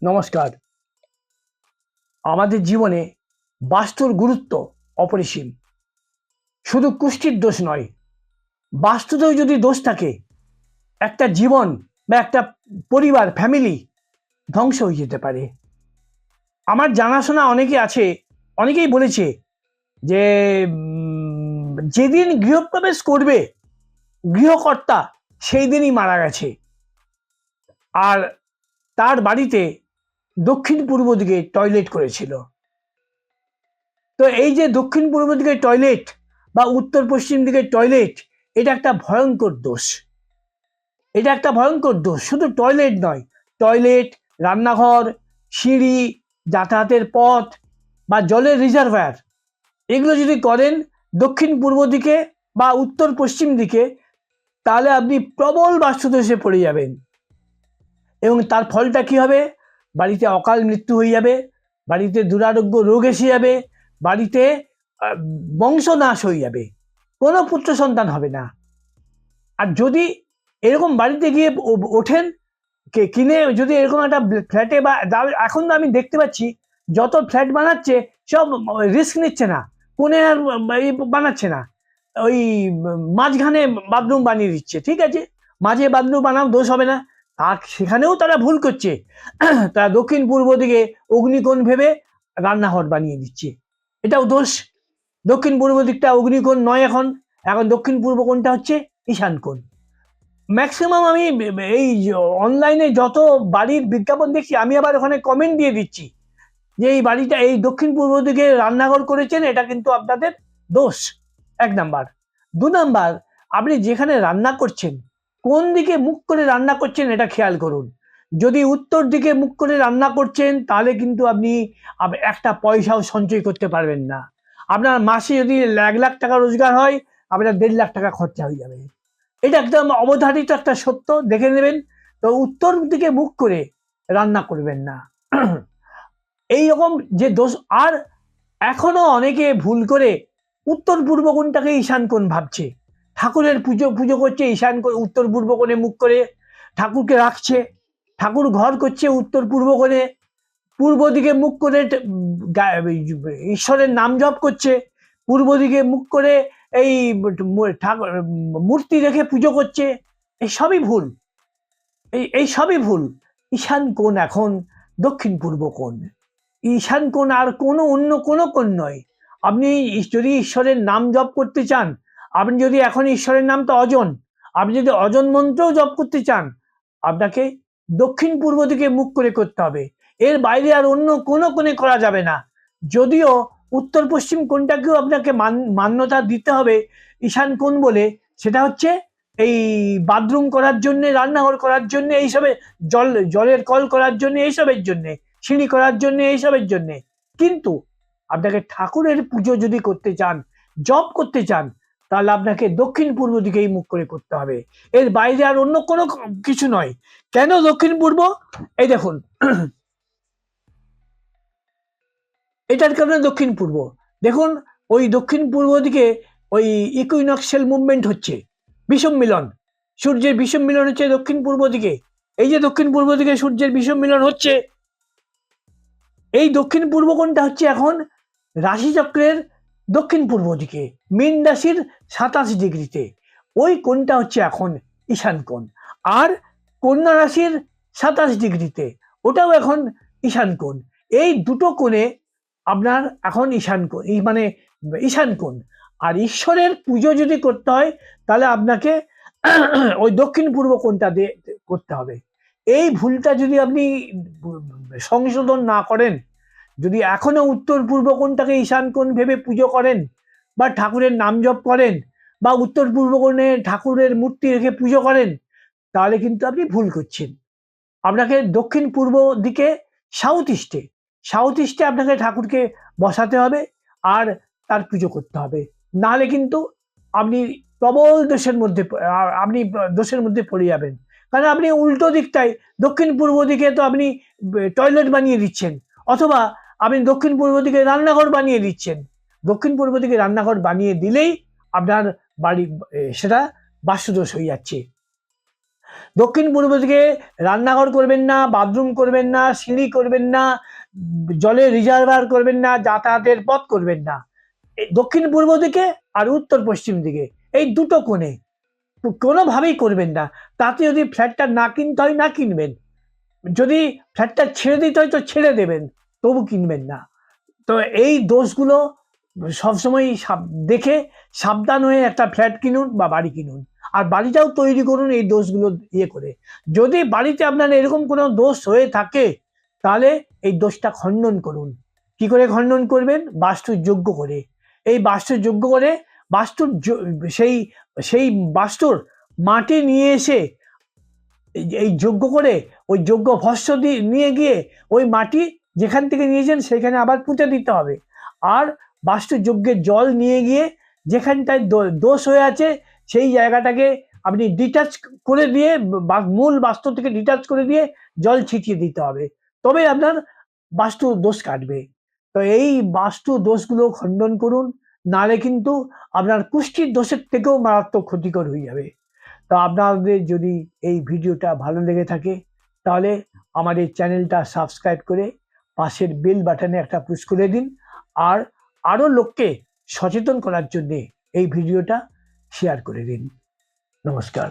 নমস্কার। আমাদের জীবনে বাস্তুর গুরুত্ব অপরিসীম। শুধু কুষ্ঠির দোষ নয়, বাস্তুতেও যদি দোষ থাকে, একটা জীবন বা একটা পরিবার, ফ্যামিলি ধ্বংস হয়ে যেতে পারে। আমার জানাশোনা অনেকে আছে, অনেকেই বলেছে যে যেদিন গৃহপ্রবেশ করবে গৃহকর্তা সেই দিনই মারা গেছে। আর তার বাড়িতে দক্ষিণ পূর্ব দিকে টয়লেট করেছিল। তো এই যে দক্ষিণ পূর্ব দিকে টয়লেট বা উত্তর পশ্চিম দিকে টয়লেট, এটা একটা ভয়ঙ্কর দোষ। এটা একটা ভয়ঙ্কর দোষ। শুধু টয়লেট নয়, টয়লেট, রান্নাঘর, সিঁড়ি, যাতায়াতের পথ বা জলের রিজার্ভার, এগুলো যদি করেন দক্ষিণ পূর্ব দিকে বা উত্তর পশ্চিম দিকে, তাহলে আপনি প্রবল বাস্তুদোষে পড়ে যাবেন। এবং তার ফলটা কি হবে? বাড়িতে অকাল মৃত্যু হয়ে যাবে, বাড়িতে দুরারোগ্য রোগ এসে যাবে, বাড়িতে বংশনাশ হয়ে যাবে, কোনো পুত্র সন্তান হবে না। আর যদি এরকম বাড়িতে গিয়ে ওঠেন, কিনে যদি এরকম একটা ফ্ল্যাটে বা এখন তো আমি দেখতে পাচ্ছি যত ফ্ল্যাট বানাচ্ছে সব রিস্ক নিচ্ছে না, কোনে আর বানাচ্ছে না, ওই মাঝখানে বাথরুম বানিয়ে দিচ্ছে। ঠিক আছে, মাঝে বাথরুম বানাও, দোষ হবে না। আর সেখানেও তারা ভুল করছে। তারা দক্ষিণ পূর্ব দিকে অগ্নিকোণ ভেবে রান্নাঘর বানিয়ে দিচ্ছে, এটাও দোষ। দক্ষিণ পূর্ব দিকটা অগ্নিকোণ নয়, এখন এখন দক্ষিণ পূর্ব কোণটা হচ্ছে ঈশান কোণ। ম্যাক্সিমাম আমি এই অনলাইনে যত বাড়ির বিজ্ঞাপন দেখছি, আমি আবার ওখানে কমেন্ট দিয়ে দিচ্ছি যে এই বাড়িটা এই দক্ষিণ পূর্ব দিকে রান্নাঘর করেছেন, এটা কিন্তু আপনাদের দোষ। 1 নাম্বার। 2 নাম্বার, আপনি যেখানে রান্না করছেন কোন দিকে মুখ করে রান্না করছেন এটা খেয়াল করুন। যদি উত্তর দিকে মুখ করে রান্না করছেন তাহলে কিন্তু আপনি একটা পয়সাও সঞ্চয় করতে পারবেন না। আপনার মাসে যদি 1 লাখ টাকা রোজগার হয়, আপনার 1.5 লাখ টাকা খরচা হয়ে যাবে। এটা একদম অবধারিত একটা সত্য, দেখে নেবেন। তো উত্তর দিকে মুখ করে রান্না করবেন না। এই রকম যে দোষ। আর এখনো অনেকে ভুল করে উত্তর পূর্ব কোণটাকে ঈশান কোণ ভাবছে। ঠাকুরের পুজো করছে ঈশান কোণ, উত্তর পূর্ব কোণে মুখ করে ঠাকুরকে রাখছে, ঠাকুর ঘর করছে উত্তর পূর্ব কোণে, পূর্ব দিকে মুখ করে ঈশ্বরের নাম জপ করছে, পূর্ব দিকে মুখ করে এই মূর্তি রেখে পুজো করছে। এই সবই ভুল, এই সবই ভুল। ঈশান কোণ এখন দক্ষিণ পূর্ব কোণ। ঈশান কোণ আর কোনো অন্য কোনো কোণ নয়। আপনি যদি ঈশ্বরের নাম জপ করতে চান, আপনি যদি এখন ঈশ্বরের নামটা অজন, আপনি যদি অজন মন্ত্রও জপ করতে চান, আপনাকে দক্ষিণ পূর্ব দিকে মুখ করে করতে হবে। এর বাইরে আর অন্য কোনো কোণে করা যাবে না। যদিও উত্তর পশ্চিম কোণটাকেও আপনাকে মান্যতা দিতে হবে ঈশান কোণ বলে, সেটা হচ্ছে এই বাথরুম করার জন্য, রান্নাঘর করার জন্য, এইসবে জলের কল করার জন্য, এইসবের জন্যে, সিঁড়ি করার জন্য, এইসবের জন্যে। কিন্তু আপনাকে ঠাকুরের পুজো যদি করতে চান, জপ করতে চান, তাহলে আপনাকে দক্ষিণ পূর্ব দিকেই মুখ করে করতে হবে। এর বাইরে আর অন্য কোনো কিছু নয়। কেন দক্ষিণ পূর্ব? এই দেখুন, এটার কারণে দক্ষিণ পূর্ব। দেখুন, ওই দক্ষিণ পূর্ব দিকে ওই ইকুইনক্সিয়াল মুভমেন্ট হচ্ছে, বিষম মিলন, সূর্যের বিষম মিলন হচ্ছে দক্ষিণ পূর্ব দিকে। এই যে দক্ষিণ পূর্ব দিকে সূর্যের বিষম মিলন হচ্ছে, এই দক্ষিণ পূর্ব কোণটা হচ্ছে এখন রাশিচক্রের দক্ষিণ পূর্ব দিকে, মীন রাশির 27 ডিগ্রিতে। ওই কোণটা হচ্ছে এখন ঈশান কোণ। আর কন্যা রাশির 27 ডিগ্রিতে, ওটাও এখন ঈশান কোণ। এই দুটো কোণে আপনার এখন ঈশান কোণ, মানে ঈশান কোণ। আর ঈশ্বরের পুজো যদি করতে হয় তাহলে আপনাকে ওই দক্ষিণ পূর্ব কোণটা দিয়ে করতে হবে। এই ভুলটা যদি আপনি সংশোধন না করেন, যদি এখনো উত্তর পূর্ব কোণটাকে ঈশান কোণ ভেবে পুজো করেন বা ঠাকুরের নাম জপ করেন বা উত্তর পূর্ব কোণে ঠাকুরের মূর্তি রেখে পুজো করেন, তাহলে কিন্তু আপনি ভুল করছেন। আপনাকে দক্ষিণ পূর্ব দিকে সাউথ ইস্টে আপনাকে ঠাকুরকে বসাতে হবে আর তার পুজো করতে হবে। নাহলে কিন্তু আপনি প্রবল দোষের মধ্যে পড়ে যাবেন। কারণ আপনি উল্টো দিকটায়, দক্ষিণ পূর্ব দিকে তো আপনি টয়লেট বানিয়ে দিচ্ছেন, অথবা আপনি দক্ষিণ পূর্ব দিকে রান্নাঘর বানিয়ে দিচ্ছেন। দক্ষিণ পূর্ব দিকে রান্নাঘর বানিয়ে দিলেই আপনার বাড়ি সেটা বাস্তুদোষ হয়ে যাচ্ছে। দক্ষিণ পূর্ব দিকে রান্নাঘর করবেন না, বাথরুম করবেন না, সিঁড়ি করবেন না, জলের রিজার্ভার করবেন না, যাতায়াতের পথ করবেন না। দক্ষিণ পূর্ব দিকে আর উত্তর পশ্চিম দিকে এই দুটো কোণে কোনোভাবেই করবেন না। তাতে যদি ফ্ল্যাটটা না কিনতে হয় না কিনবেন, যদি ফ্ল্যাটটা ছেড়ে দিতে হয় তো ছেড়ে দেবেন, তবু কিনবেন না। তো এই দোষগুলো সবসময় দেখে সাবধান হয়ে একটা ফ্ল্যাট কিনুন বা বাড়ি কিনুন। আর বাড়িটাও তৈরি করুন এই দোষগুলো ইয়ে করে। যদি বাড়িতে আপনার এরকম কোনো দোষ হয়ে থাকে তাহলে এই দোষটা খণ্ডন করুন। কি করে খণ্ডন করবেন? বাস্তু যজ্ঞ করে। এই বাস্তু যজ্ঞ করে বাস্তুর সেই সেই বাস্তুর মাটি নিয়ে এসে এই যজ্ঞ করে ওই যজ্ঞ ভস্য দিয়ে নিয়ে গিয়ে ওই মাটি যেখান থেকে নিয়েছেন সেখানে আবার পুঁতে দিতে হবে। আর বাস্তু যজ্ঞের জল নিয়ে গিয়ে যেখানটায় দোষ হয়ে আছে সেই জায়গাটাকে আপনি ডিটাচ করে দিয়ে মূল বাস্তু থেকে ডিটাচ করে দিয়ে জল ছিটিয়ে দিতে হবে, তবে আপনার বাস্তু দোষ কাটবে। তো এই বাস্তু দোষগুলো খণ্ডন করুন, নাহলে কিন্তু আপনার কুষ্ঠির দোষের থেকেও মারাত্মক ক্ষতিকর হয়ে যাবে। তো আপনাদের যদি এই ভিডিওটা ভালো লেগে থাকে তাহলে আমাদের চ্যানেলটা সাবস্ক্রাইব করে পাশের বেল বাটনে একটা পুশ করে দিন। আর আরও লোককে সচেতন করার জন্যে এই ভিডিওটা শেয়ার করে দিন। নমস্কার।